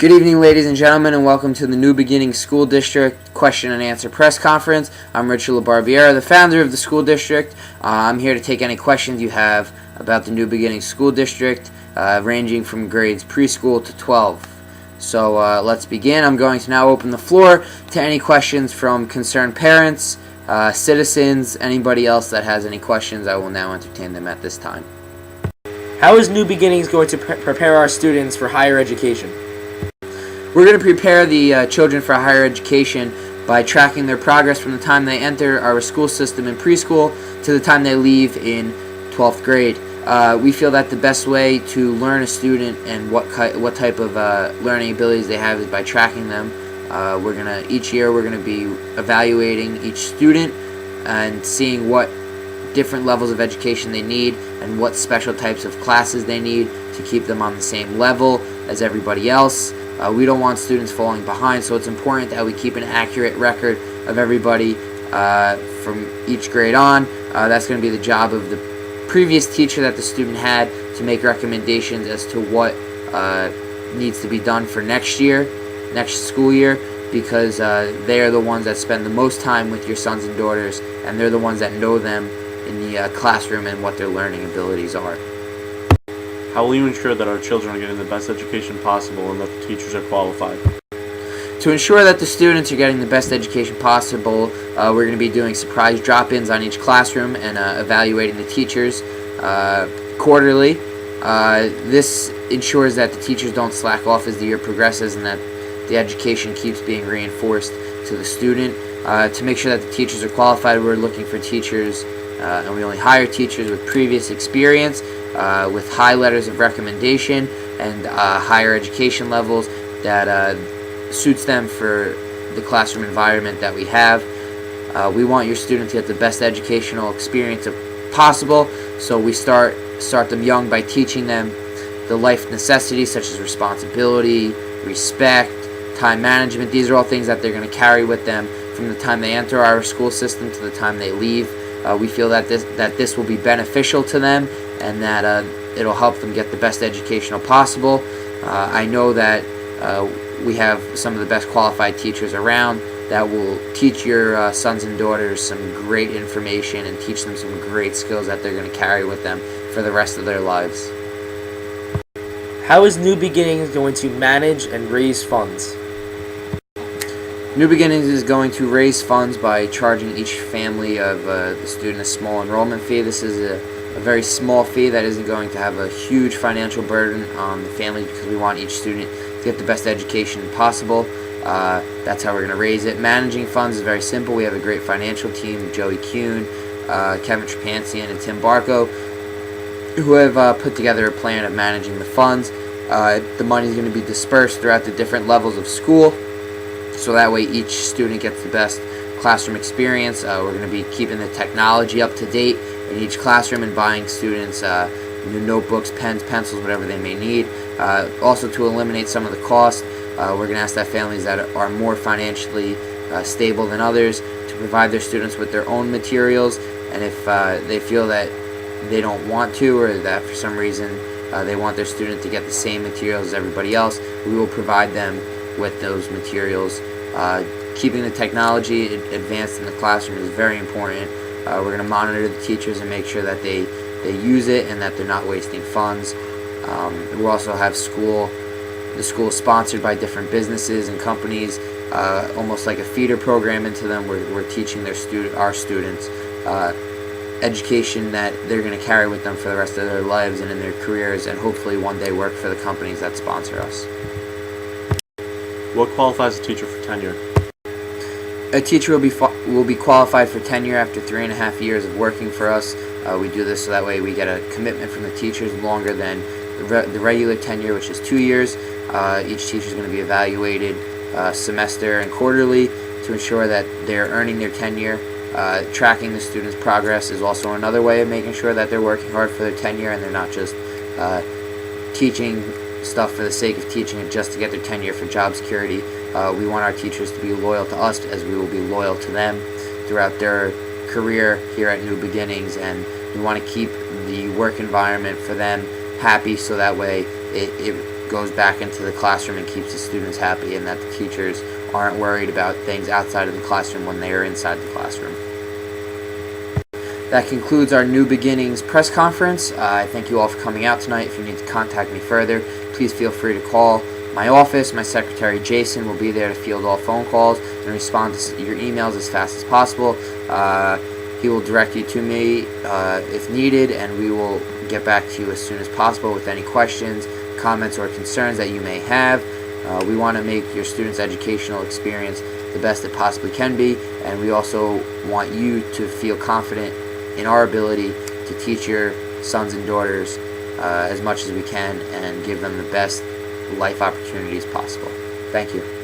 Good evening, ladies and gentlemen, and welcome to the New Beginning School District Question and Answer Press Conference. I'm Richard LaBarbiera, the founder of the school district. I'm here to take any questions you have about the New Beginning School District, ranging from grades preschool to 12. So let's begin. I'm going to now open the floor to any questions from concerned parents, citizens, anybody else that has any questions. I will now entertain them at this time. How is New Beginnings going to prepare our students for higher education? We're going to prepare the children for higher education by tracking their progress from the time they enter our school system in preschool to the time they leave in 12th grade. We feel that the best way to learn a student and what type of learning abilities they have is by tracking them. Each year we're going to be evaluating each student and seeing what different levels of education they need and what special types of classes they need to keep them on the same level as everybody else. We don't want students falling behind, so it's important that we keep an accurate record of everybody from each grade on. That's going to be the job of the previous teacher that the student had to make recommendations as to what needs to be done for next school year, because they are the ones that spend the most time with your sons and daughters, and they're the ones that know them in the classroom and what their learning abilities are. How will you ensure that our children are getting the best education possible and that the teachers are qualified? To ensure that the students are getting the best education possible, we're going to be doing surprise drop-ins on each classroom and evaluating the teachers quarterly. This ensures that the teachers don't slack off as the year progresses and that the education keeps being reinforced to the student. To make sure that the teachers are qualified, we're looking for teachers, and we only hire teachers with previous experience, with high letters of recommendation and higher education levels that suits them for the classroom environment that we have. We want your students to get the best educational experience possible, so we start them young by teaching them the life necessities such as responsibility, respect, time management. These are all things that they're going to carry with them from the time they enter our school system to the time they leave. We feel that this will be beneficial to them and that it'll help them get the best educational possible. I know that we have some of the best qualified teachers around that will teach your sons and daughters some great information and teach them some great skills that they're going to carry with them for the rest of their lives. How is New Beginnings going to manage and raise funds? New Beginnings is going to raise funds by charging each family of the student a small enrollment fee. This is a very small fee that isn't going to have a huge financial burden on the family, because we want each student to get the best education possible. That's how we're going to raise it. Managing funds is very simple. We have a great financial team, Joey Kuhn, Kevin Trepansian, and Tim Barco, who have put together a plan of managing the funds. The money is going to be dispersed throughout the different levels of school, so that way each student gets the best classroom experience. We're going to be keeping the technology up to date in each classroom and buying students new notebooks, pens, pencils, whatever they may need. Also, to eliminate some of the cost, we're going to ask that families that are more financially stable than others to provide their students with their own materials, and if they feel that they don't want to, or that for some reason they want their student to get the same materials as everybody else, we will provide them with those materials. Keeping the technology advanced in the classroom is very important. We're going to monitor the teachers and make sure that they use it and that they're not wasting funds. We'll also have the school sponsored by different businesses and companies, almost like a feeder program into them. We're teaching our students education that they're going to carry with them for the rest of their lives and in their careers, and hopefully one day work for the companies that sponsor us. What qualifies a teacher for tenure? A teacher will be qualified for tenure after 3.5 years of working for us. We do this so that way we get a commitment from the teachers longer than the regular tenure, which is 2 years. Each teacher is going to be evaluated semester and quarterly to ensure that they're earning their tenure. Tracking the students' progress is also another way of making sure that they're working hard for their tenure and they're not just teaching stuff for the sake of teaching it just to get their tenure for job security. We want our teachers to be loyal to us, as we will be loyal to them throughout their career here at New Beginnings, and we want to keep the work environment for them happy, so that way it goes back into the classroom and keeps the students happy, and that the teachers aren't worried about things outside of the classroom when they are inside the classroom. That concludes our New Beginnings press conference. I thank you all for coming out tonight. If you need to contact me further, please feel free to call my office. My secretary Jason will be there to field all phone calls and respond to your emails as fast as possible. He will direct you to me if needed, and we will get back to you as soon as possible with any questions, comments, or concerns that you may have. We want to make your students' educational experience the best it possibly can be, and we also want you to feel confident in our ability to teach your sons and daughters as much as we can and give them the best life opportunities possible. Thank you.